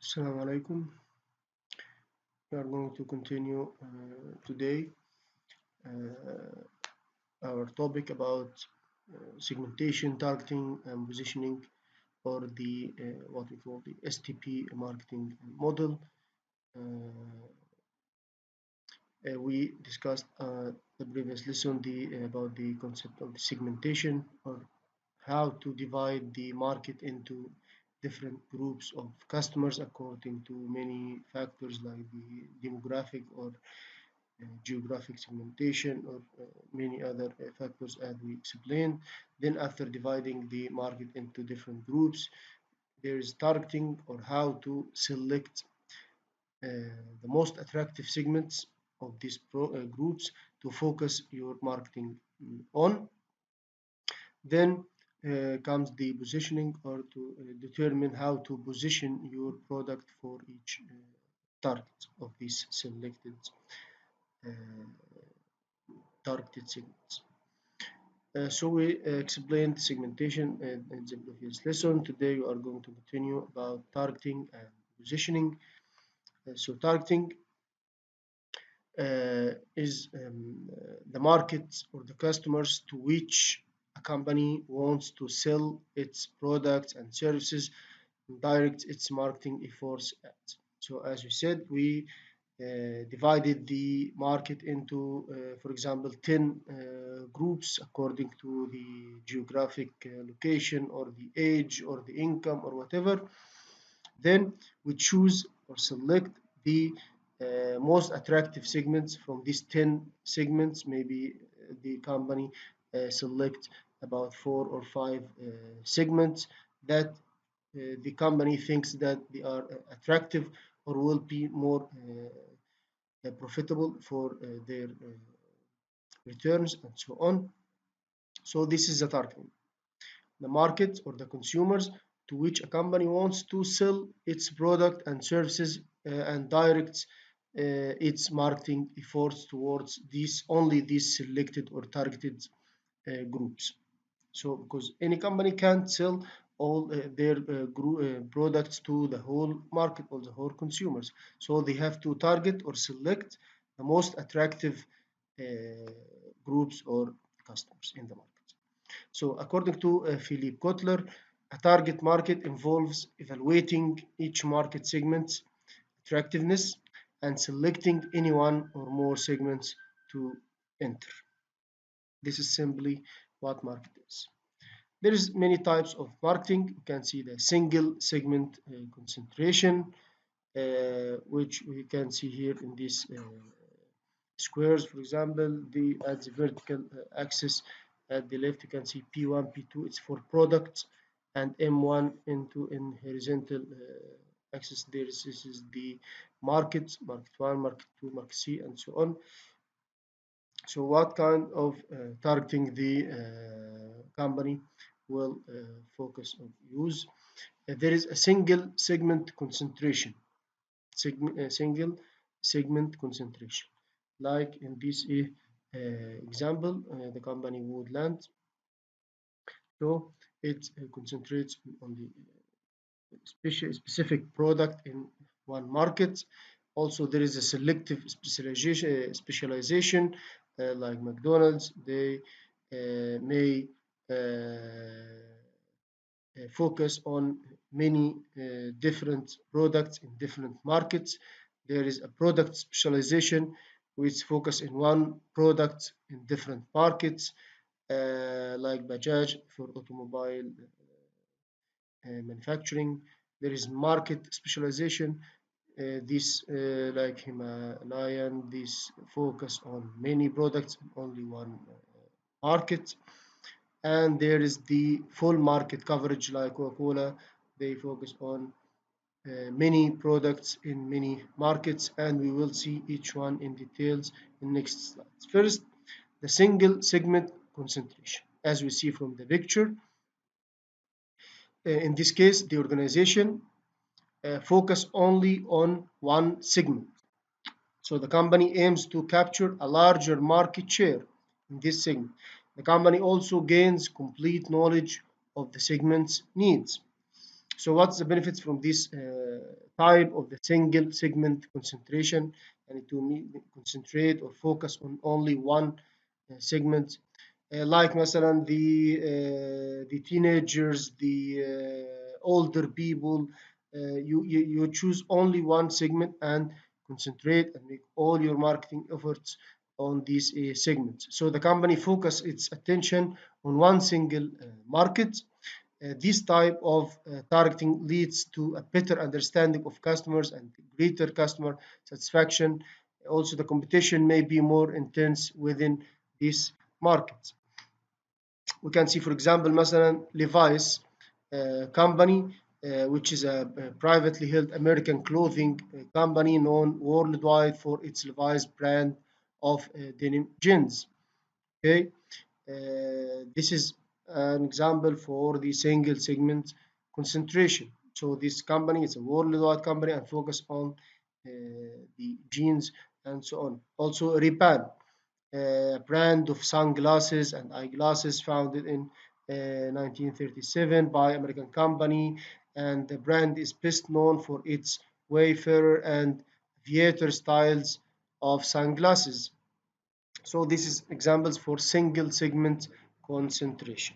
Assalamu alaikum. We are going to continue today our topic about segmentation, targeting, and positioning, or the what we call the STP marketing model. We discussed the previous lesson about the concept of the segmentation, or how to divide the market into different groups of customers according to many factors like the demographic or geographic segmentation or many other factors as we explained. Then after dividing the market into different groups, there is targeting or how to select the most attractive segments of these groups to focus your marketing on. Then comes the positioning or to determine how to position your product for each target of these selected uh, targeted segments. So we explained segmentation in the previous lesson. Today we are going to continue about targeting and positioning. So targeting is the market or the customers to which a company wants to sell its products and services and direct its marketing efforts at. So as we said, we divided the market into, for example, 10 groups according to the geographic location or the age or the income or whatever. Then we choose or select the most attractive segments from these 10 segments. Maybe the company select about 4 or 5 segments that the company thinks that they are attractive or will be more profitable for their returns and so on. So this is the targeting. The market or the consumers to which a company wants to sell its product and services and directs its marketing efforts towards these selected or targeted groups. So because any company can't sell all their products to the whole market or the whole consumers, so they have to target or select the most attractive groups or customers in the market. So according to Philippe Kotler, a target market involves evaluating each market segment's attractiveness and selecting any one or more segments to enter. This is simply what market is. There is many types of marketing. You can see the single segment concentration, which we can see here in these squares. For example, at the vertical axis at the left, you can see P1, P2. It's for products, and M1 in horizontal axis. This is the market, market 1, market 2, market C, and so on. So what kind of targeting the company will focus on use? There is a single segment concentration. Single segment concentration. Like in this example, the company Woodland. So it concentrates on the specific product in one market. Also, there is a selective specialization like McDonald's. They may focus on many different products in different markets. There is a product specialization which focus in one product in different markets, like Bajaj for automobile manufacturing. There is market specialization. This like Himalayan, this focus on many products in only one market. And there is the full market coverage like Coca-Cola. They focus on many products in many markets, and we will see each one in details in next slides. First, the single segment concentration. As we see from the picture, in this case, the organization focus only on one segment. So the company aims to capture a larger market share in this segment. The company also gains complete knowledge of the segment's needs. So what's the benefits from this type of the single segment concentration, and to concentrate or focus on only one segment, like مثلا the teenagers, the older people, you choose only one segment and concentrate and make all your marketing efforts on these segments. So the company focus its attention on one single market. This type of targeting leads to a better understanding of customers and greater customer satisfaction. Also, the competition may be more intense within this market. We can see, for example, مثلا Levi's company, which is a privately held American clothing company known worldwide for its Levi's brand of denim jeans. Okay, this is an example for the single segment concentration. So this company is a worldwide company and focus on the jeans and so on. Also, Ray-Ban, a brand of sunglasses and eyeglasses founded in 1937 by American company, and the brand is best known for its Wayfarer and Aviator styles of sunglasses. So this is examples for single segment concentration.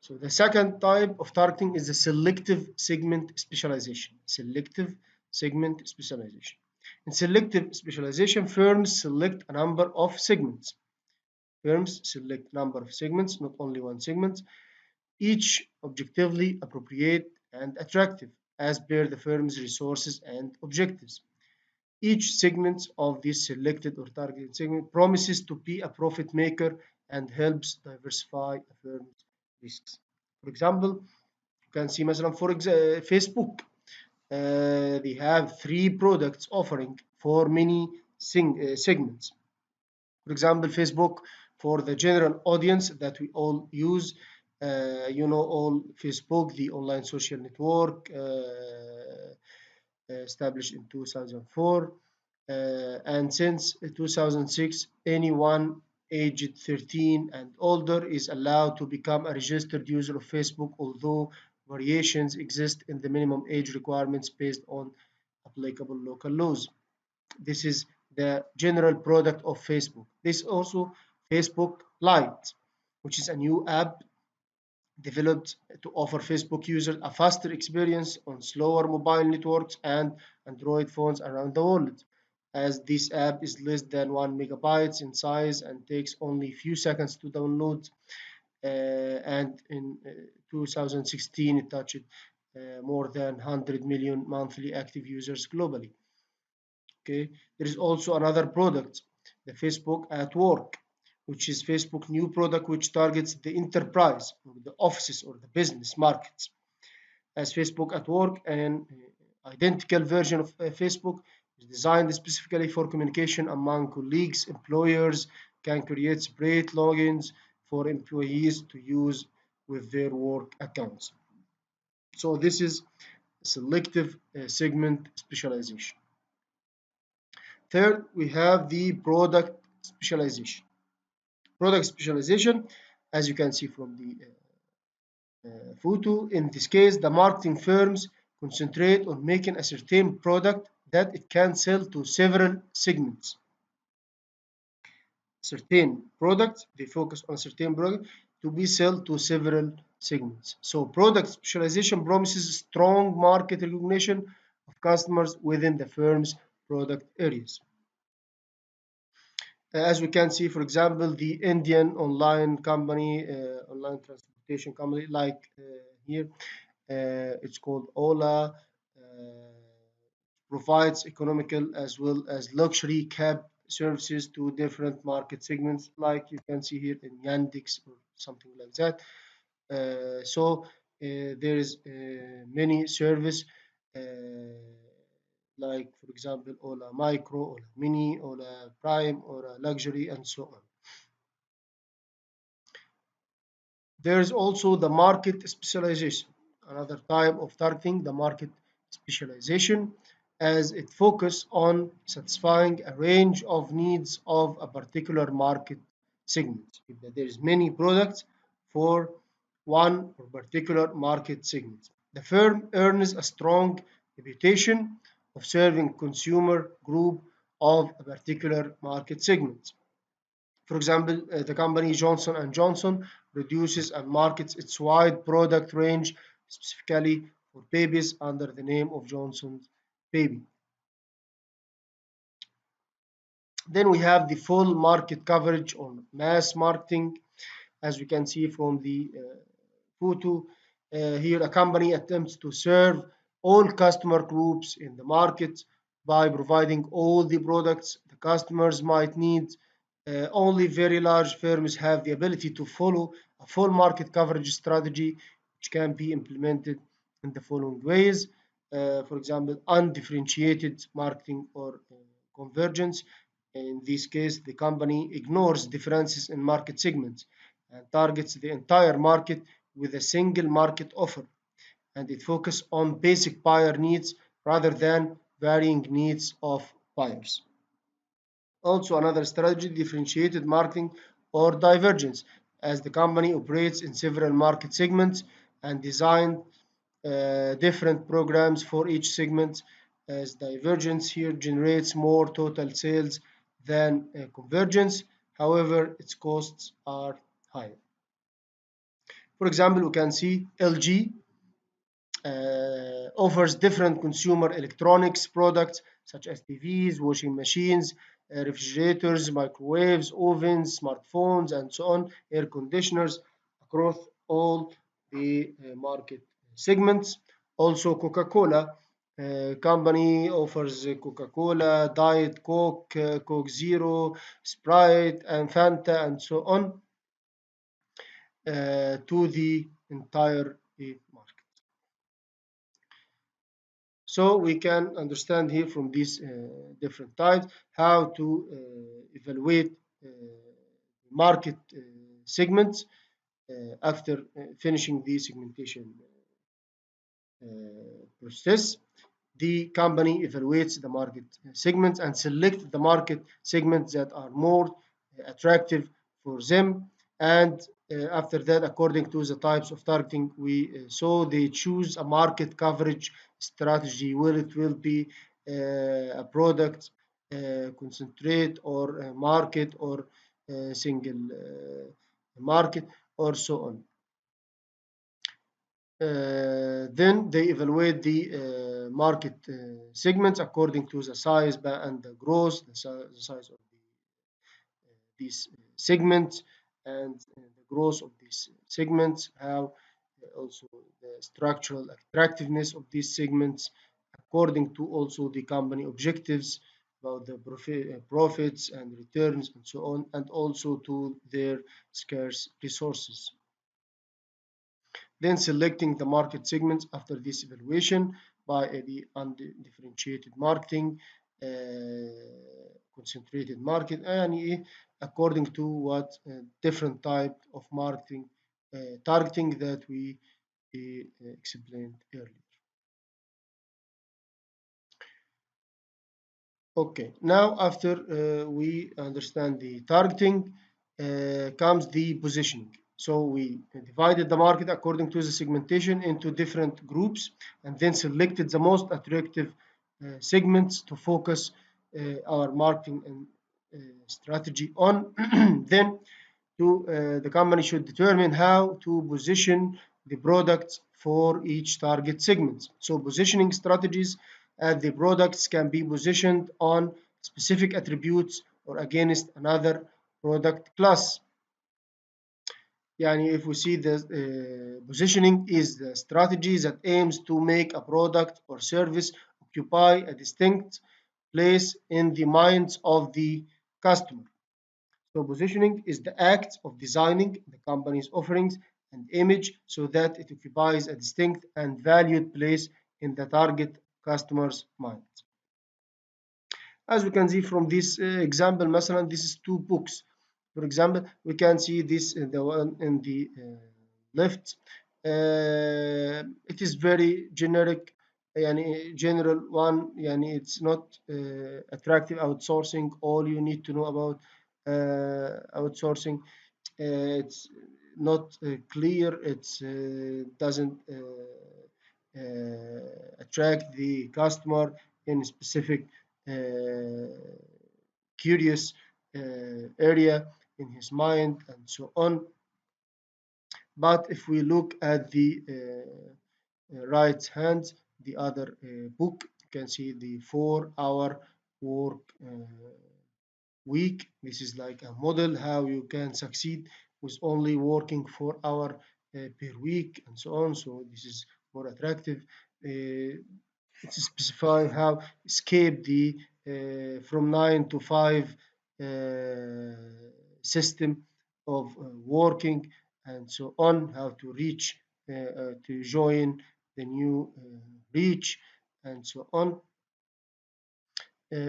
So the second type of targeting is the selective segment specialization. Selective segment specialization. In selective specialization, firms select a number of segments. Firms select number of segments, not only one segment, each objectively appropriate and attractive as per the firm's resources and objectives. Each segment of this selected or targeted segment promises to be a profit maker and helps diversify a firm's risks. For example, you can see مثلا Facebook. They have three products offering for many segments. For example, Facebook for the general audience that we all use. You know all Facebook, the online social network established in 2004. And since 2006, anyone aged 13 and older is allowed to become a registered user of Facebook, although variations exist in the minimum age requirements based on applicable local laws. This is the general product of Facebook. This also Facebook Lite, which is a new app developed to offer Facebook users a faster experience on slower mobile networks and Android phones around the world. As this app is less than 1 megabytes in size and takes only a few seconds to download, and in 2016 it touched more than 100 million monthly active users globally. Okay, there is also another product, the Facebook at Work, which is Facebook new product which targets the enterprise or the offices or the business markets. As Facebook at Work, an identical version of Facebook is designed specifically for communication among colleagues. Employers can create separate logins for employees to use with their work accounts. So this is selective segment specialization. Third, we have the product specialization. Product specialization, as you can see from the photo, in this case, the marketing firms concentrate on making a certain product that it can sell to several segments. Certain products, they focus on certain product to be sold to several segments. So product specialization promises strong market recognition of customers within the firm's product areas. As we can see, for example, the Indian online company, online transportation company, like here, it's called Ola, provides economical as well as luxury cab services to different market segments, like you can see here in Yandex or something like that. There is many service uh, like for example Ola Micro, Ola Mini, Ola Prime, Ola Luxury, and so on. There is also the market specialization, another type of targeting, the market specialization, as it focuses on satisfying a range of needs of a particular market segment. If there is many products for one or particular market segment. The firm earns a strong reputation of serving consumer group of a particular market segment. For example, the company Johnson and Johnson produces and markets its wide product range specifically for babies under the name of Johnson's Baby. Then we have the full market coverage on mass marketing, as we can see from the photo. Here, a company attempts to serve all customer groups in the market by providing all the products the customers might need. Only very large firms have the ability to follow a full market coverage strategy, which can be implemented in the following ways. For example, undifferentiated marketing or convergence. In this case, the company ignores differences in market segments and targets the entire market with a single market offer, and it focuses on basic buyer needs rather than varying needs of buyers. Also, another strategy, differentiated marketing or divergence, as the company operates in several market segments and design different programs for each segment, as divergence here generates more total sales than convergence. However, its costs are higher. For example, we can see LG offers different consumer electronics products such as TVs, washing machines, refrigerators, microwaves, ovens, smartphones, and so on, air conditioners across all the market segments. Also, Coca-Cola company offers Coca-Cola, Diet Coke, Coke Zero, Sprite, and Fanta, and so on to the entire market. So we can understand here from these different types how to evaluate market segments after finishing the segmentation process. The company evaluates the market segments and select the market segments that are more attractive for them. And after that, according to the types of targeting we saw, they choose a market coverage strategy, where it will be a product concentrate or a market or a single market or so on. Then they evaluate the market segments according to the size and the growth, the size of these segments and the growth of these segments, how also the structural attractiveness of these segments, according to also the company objectives about the profits and returns and so on, and also to their scarce resources. Then selecting the market segments after this evaluation by the undifferentiated marketing, concentrated market, and according to what different type of marketing targeting that we explained earlier. Okay, now after we understand the targeting, comes the positioning. So we divided the market according to the segmentation into different groups and then selected the most attractive segments to focus our marketing and strategy on. Then the company should determine how to position the products for each target segment. So positioning strategies at the products can be positioned on specific attributes or against another product class. Yani if we see the positioning is the strategy that aims to make a product or service occupy a distinct place in the minds of the customer. So positioning is the act of designing the company's offerings and image so that it occupies a distinct and valued place in the target customer's mind. As we can see from this example, مثلا, this is two books. For example, we can see this in the one in the left. It is very generic, yani general one, yani it's not attractive outsourcing. All you need to know about outsourcing, it's not clear. It doesn't attract the customer in a specific curious area in his mind and so on. But if we look at the right hand, the other book, you can see the 4-hour work week. This is like a model how you can succeed with only working 4 hours per week and so on. So this is more attractive. It's specifying how escape the from 9 to 5 system of working and so on, how to reach to join the new reach and so on.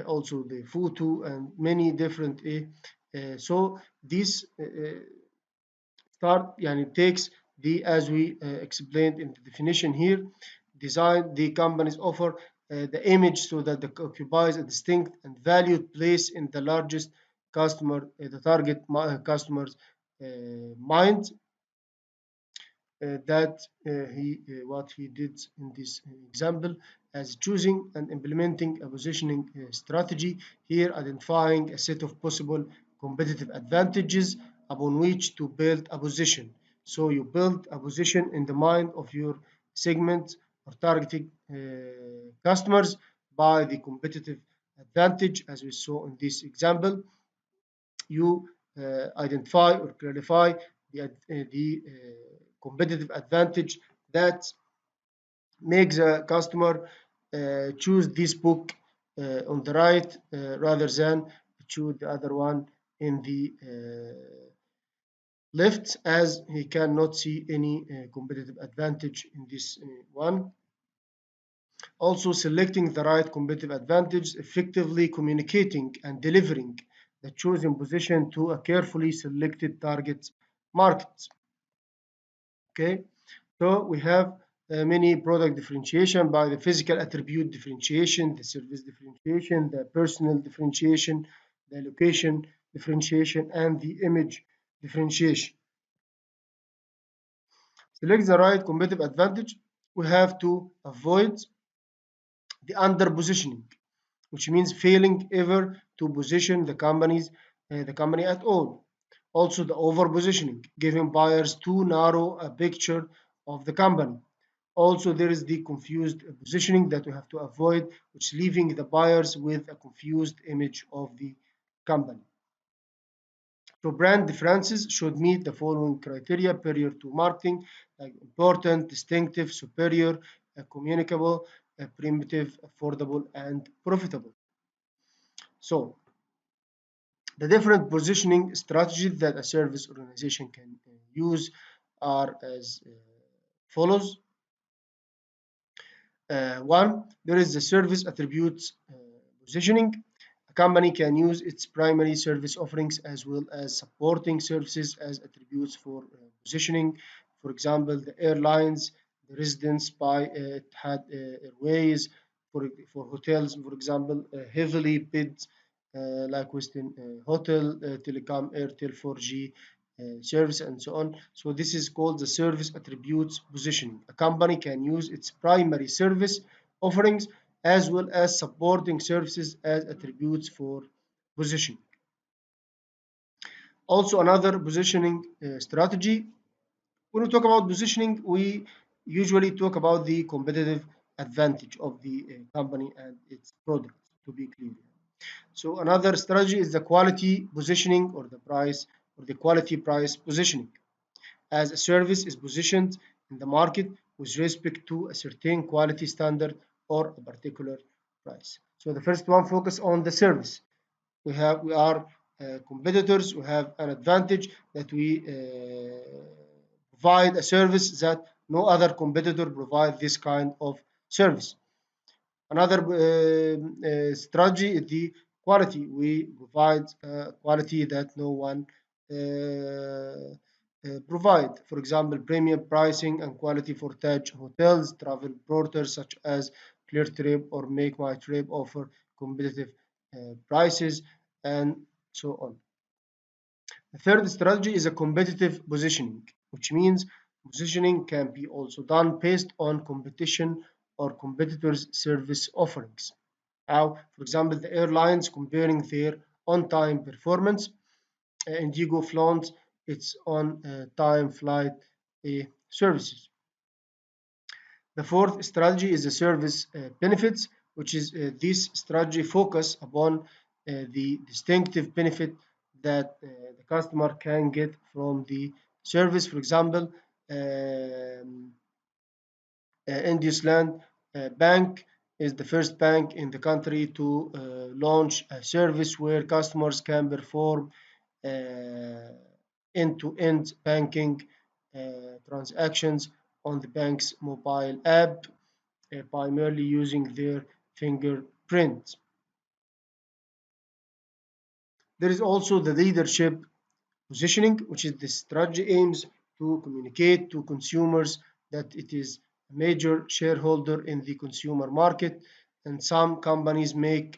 Also the photo and many different so this start يعني takes the as we explained in the definition here, design the companies offer the image so that it occupies a distinct and valued place in the largest customer the target customers mind. That what he did in this example as choosing and implementing a positioning strategy, here identifying a set of possible competitive advantages upon which to build a position. So you build a position in the mind of your segment or targeted customers by the competitive advantage as we saw in this example. You identify or clarify the competitive advantage that makes a customer choose this book on the right rather than choose the other one in the left, as he cannot see any competitive advantage in this one. Also, selecting the right competitive advantage, effectively communicating and delivering the chosen position to a carefully selected target market. Okay, so we have many product differentiation by the physical attribute differentiation, the service differentiation, the personal differentiation, the location differentiation, and the image differentiation. Select the right competitive advantage. We have to avoid the under positioning, which means failing ever to position the company at all. Also, the over positioning, giving buyers too narrow a picture of the company. Also, there is the confused positioning that we have to avoid, which leaving the buyers with a confused image of the company. So brand differences should meet the following criteria prior to marketing, like important, distinctive, superior, communicable, primitive, affordable, and profitable. So the different positioning strategies that a service organization can use are as follows. One, there is the service attributes positioning. A company can use its primary service offerings as well as supporting services as attributes for positioning. For example, the airlines, the residence by Etihad Airways, for hotels, for example, heavily bid like Westin Hotel, Telecom, Airtel 4G, service and so on. So this is called the service attributes positioning. A company can use its primary service offerings as well as supporting services as attributes for positioning. Also, another positioning strategy. When we talk about positioning, we usually talk about the competitive advantage of the company and its product, to be clear. So another strategy is the quality positioning or the price or the quality price positioning. As a service is positioned in the market with respect to a certain quality standard or a particular price. So the first one focus on the service. We are competitors. We have an advantage that we provide a service that no other competitor provide this kind of service. Another strategy is the quality. We provide quality that no one provide. For example, premium pricing and quality for Taj hotels, travel portals such as Clear Trip or Make My Trip offer competitive prices and so on. The third strategy is a competitive positioning. which means positioning can be also done based on competition or competitors' service offerings. How, for example, the airlines comparing their on-time performance. Indigo flaunts its on-time flight services. The fourth strategy is the service benefits, which is this strategy focus upon the distinctive benefit that the customer can get from the service. For example, Indiesland Bank is the first bank in the country to launch a service where customers can perform uh, end-to-end banking transactions on the bank's mobile app by merely using their fingerprint. There is also the leadership positioning, which is the strategy aims to communicate to consumers that it is a major shareholder in the consumer market, and some companies may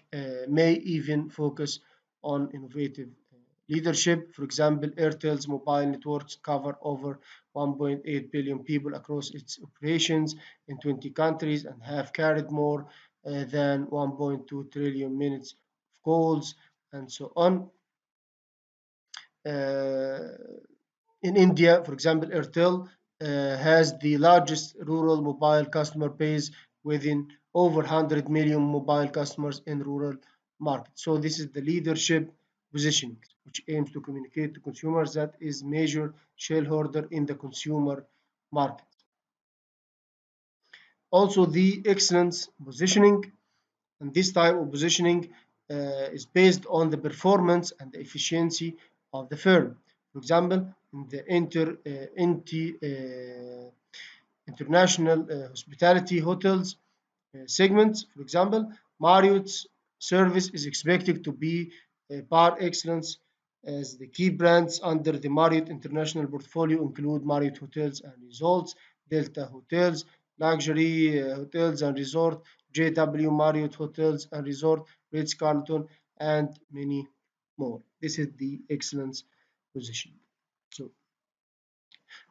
even focus on innovative leadership. For example, Airtel's mobile networks cover over 1.8 billion people across its operations in 20 countries and have carried more than 1.2 trillion minutes of calls and so on. Uh, in India, for example, Airtel has the largest rural mobile customer base within over 100 million mobile customers in rural markets. So this is the leadership positioning, which aims to communicate to consumers that is major shareholder in the consumer market. Also, the excellence positioning, and this type of positioning is based on the performance and the efficiency of the firm. For example, in the international hospitality hotels segment, for example, Marriott's service is expected to be par excellence as the key brands under the Marriott International portfolio include Marriott Hotels and Resorts, Delta Hotels, Luxury Hotels and Resort, JW Marriott Hotels and Resort, Ritz-Carlton, and many more. This is the excellence position. So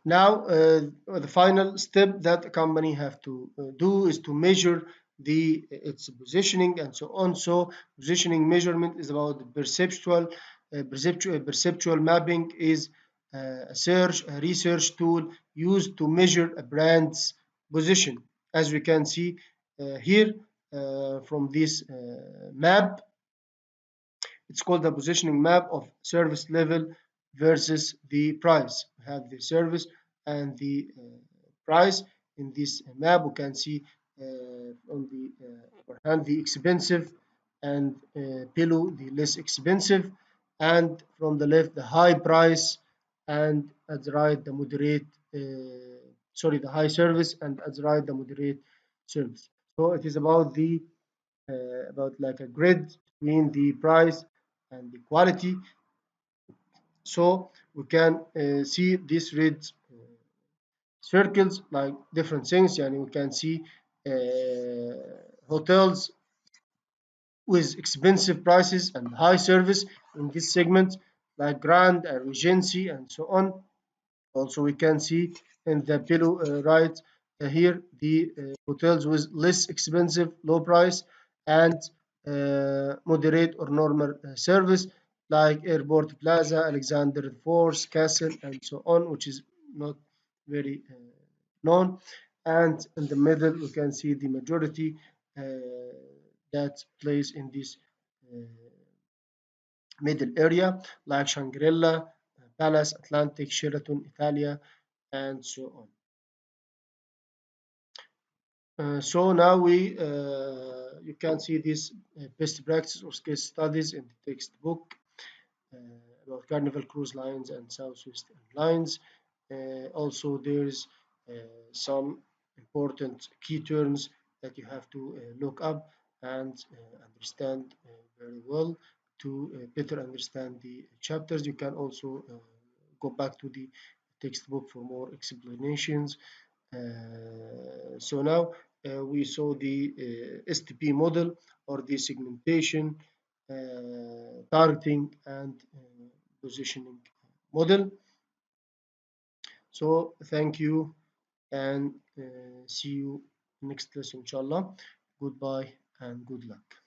now, the final step that a company have to do is to measure its positioning and so on. So, positioning measurement is about the perceptual mapping is a research tool used to measure a brand's position. As we can see here from this map, it's called the positioning map of service level versus the price. We have the service and the price. In this map, we can see on the upper hand the expensive and below the less expensive, and from the left the high price, and at the right the moderate. The high service, and at the right the moderate service. So it is about like a grid between the price and the quality. So we can see these red circles like different things. And we can see hotels with expensive prices and high service in this segment, like Grand and Regency and so on. Also, we can see in the below right here the hotels with less expensive, low price, and moderate or normal service, like Airport Plaza, Alexander the Fourth, Castle, and so on, which is not very known. And in the middle, we can see the majority that plays in this uh, middle area, like Shangri-La, Palace, Atlantic, Sheraton, Italia, and so on. So now you can see this best practice or case studies in the textbook uh, about Carnival Cruise Lines and Southwest Airlines. Also, there's some important key terms that you have to look up and understand very well to better understand the chapters. You can also go back to the textbook for more explanations. So now we saw the STP model, or the segmentation, targeting, and positioning model. So thank you and see you next lesson inshallah. Goodbye and good luck.